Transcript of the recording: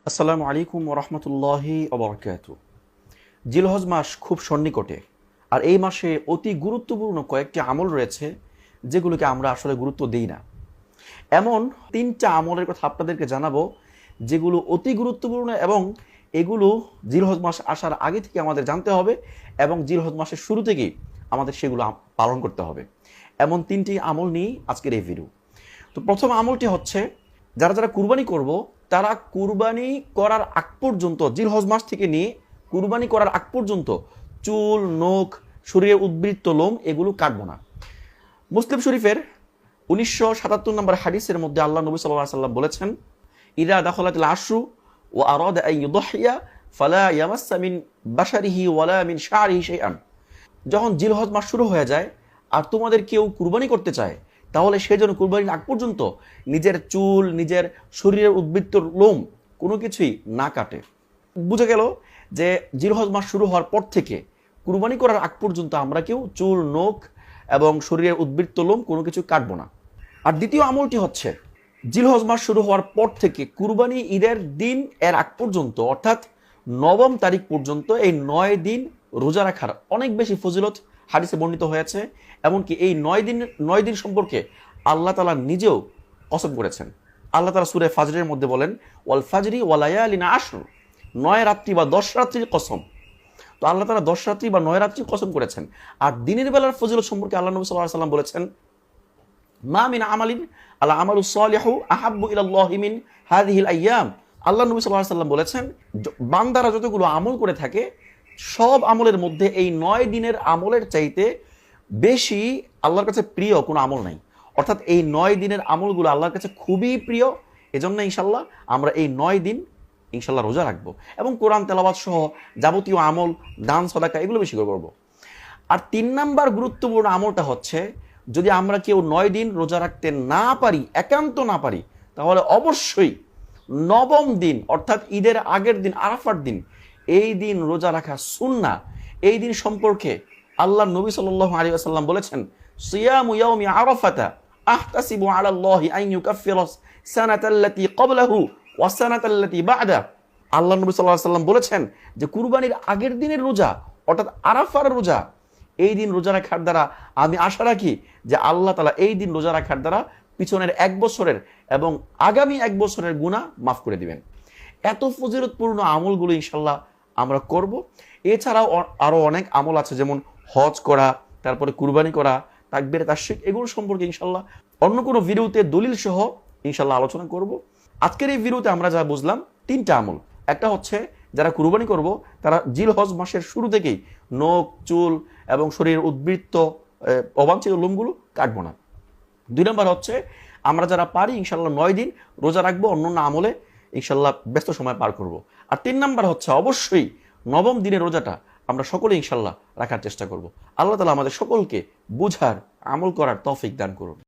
আসসালামু আলাইকুম ওরহমতুল্লাহি ওবরকাতু। জিলহজ মাস খুব সন্নিকটে, আর এই মাসে অতি গুরুত্বপূর্ণ কয়েকটি আমল রয়েছে যেগুলোকে আমরা আসলে গুরুত্ব দিই না। এমন তিনটা আমলের কথা আপনাদেরকে জানাবো যেগুলো অতি গুরুত্বপূর্ণ, এবং এগুলো জিলহজ মাস আসার আগে থেকে আমাদের জানতে হবে এবং জিলহজ মাসের শুরু থেকেই আমাদের সেগুলো পালন করতে হবে। এমন তিনটি আমল নিয়েই আজকের এই ভিডিও। তো প্রথম আমলটি হচ্ছে, যারা যারা কুরবানি করব তারা কুরবানি করার আগ পর্যন্ত, জিলহজ মাস থেকে নিয়ে কুরবানি করার আগ পর্যন্ত চুল, নখ, শরীরের উদ্বৃত্ত লোম এগুলো কাটবো না। মুসলিম শরীফের 1977 নম্বর হাদিসের মধ্যে আল্লাহ নবী সাল্লাল্লাহু আলাইহি ওয়াসাল্লাম বলেছেন, ইদা দাখালাতিল আশরু ওয়া আরাদা আন ইউদহিয়া ফালা ইয়ামাসসা মিন বাশারিহি ওয়ালা মিন শা'রিহি শাইআন। যখন জিলহজ মাস শুরু হয়ে যায় আর তোমাদের কেউ কুরবানি করতে চায়, তাহলে সে যেন কুরবানির আগ পর্যন্ত নিজের চুল, নিজের শরীরের উদ্বৃত্ত লোম কোনো কিছুই না কাটে। বুঝে গেল যে জিলহজ মাস শুরু হওয়ার পর থেকে কুরবানি করার আগ পর্যন্ত আমরা কেউ চুল, নখ এবং শরীরের উদ্বৃত্ত লোম কোনো কিছু কাটবো না। আর দ্বিতীয় আমলটি হচ্ছে, জিলহজ মাস শুরু হওয়ার পর থেকে কুরবানি ঈদের দিন এর আগ পর্যন্ত, অর্থাৎ 9 তারিখ পর্যন্ত এই 9 দিন রোজা রাখার অনেক বেশি ফজিলত হাদিসে বর্ণিত হয়েছে। এমনকি এই 9 দিন সম্পর্কে আল্লাহ তাআলা নিজেও কসম করেছেন। আল্লাহ তাআলা সূরা ফাজরের মধ্যে বলেন, ওয়াল ফাজরি ওয়া লায়ালিন আশর, 9 রাত্রি বা 10 রাত্রির কসম। তো আল্লাহ তাআলা 10 রাত্রি বা 9 রাত্রি কসম করেছেন। আর দিনের বেলার ফজিলত সম্পর্কে আল্লাহ নবী সাল্লাল্লাহু আলাইহি ওয়াসাল্লাম বলেছেন, মা মিন আমালিন আলা আমালুস সালিহু আহাব্বু ইলাল্লাহি মিন হাযিহিল আইয়াম। আল্লাহ নবী সাল্লাল্লাহু আলাইহি ওয়াসাল্লাম বলেছেন, বান্দারা যতগুলো আমল করে থাকে সব আমলের মধ্যে এই 9 দিনের আমলের চাইতে বেশি আল্লাহর কাছে প্রিয় কোনো আমল নাই। অর্থাৎ এই 9 দিনের আমলগুলো আল্লাহর কাছে খুবই প্রিয়। এজন্য ইনশাল্লাহ আমরা এই 9 দিন ইনশাল্লাহ রোজা রাখবো এবং কোরআন তেলাওয়াত সহ যাবতীয় আমল, দান, সাদাকা এগুলো বেশি করে করবো। আর 3 নাম্বার গুরুত্বপূর্ণ আমলটা হচ্ছে, যদি আমরা কেউ 9 দিন রোজা রাখতে না পারি, একান্ত না পারি, তাহলে অবশ্যই 9ম দিন অর্থাৎ ঈদের আগের দিন, আরাফার দিন, এই দিন রোজা রাখা সুন্নাহ। এই দিন সম্পর্কে আল্লাহ নবী সাল্লাল্লাহু আলাইহি ওয়াসাল্লাম বলেছেন, সিয়ামু ইয়াউমি আরাফাতা আহতাসিবু আলা আল্লাহি আন ইউকাফফিরা সানাতাল্লাতী ক্বাবলাহু ওয়া সানাতাল্লাতী বা'দা। আল্লাহ নবী সাল্লাল্লাহু আলাইহি ওয়াসাল্লাম বলেছেন যে কুরবানির আগের দিনের রোজা অর্থাৎ আরাফার রোজা, এই দিন রোজা রাখার দ্বারা আমি আশা রাখি যে আল্লাহ তাআলা এই দিন রোজা রাখার দ্বারা পিছনের 1 বছরের এবং আগামী 1 বছরের গুনাহ মাফ করে দিবেন। এত ফজিলতপূর্ণ আমলগুলো ইনশাল্লাহ আমরা করব। এছাড়াও আরো অনেক আমল আছে, যেমন হজ করা, তারপরে কুরবানি করা, তাকবীরে তাশরিক, এগুলো সম্পর্কে ইনশাল্লাহ অন্য কোনো ভিডিওতে দলিল সহ ইনশাল্লাহ আলোচনা করব। আজকের এই ভিডিওতে আমরা যা বুঝলাম 3টা আমল। একটা হচ্ছে, যারা কুরবানি করব তারা জিলহজ মাসের শুরু থেকেই নখ, চুল এবং শরীরের উদ্বৃত্ত অবাঞ্ছিত লোমগুলো কাটবো না। 2 নম্বর হচ্ছে, আমরা যারা পারি ইনশাল্লাহ 9 দিন রোজা রাখবো, অন্য আমলে ইনশাল্লাহ ব্যস্ত সময় পার করব। আর 3 নাম্বার হচ্ছে, অবশ্যই 9ম দিনের রোজাটা আমরা সকলে ইনশাল্লাহ রাখার চেষ্টা করব। আল্লাহ তাআলা আমাদের সকলকে বুঝার, আমল করার তৌফিক দান করুন।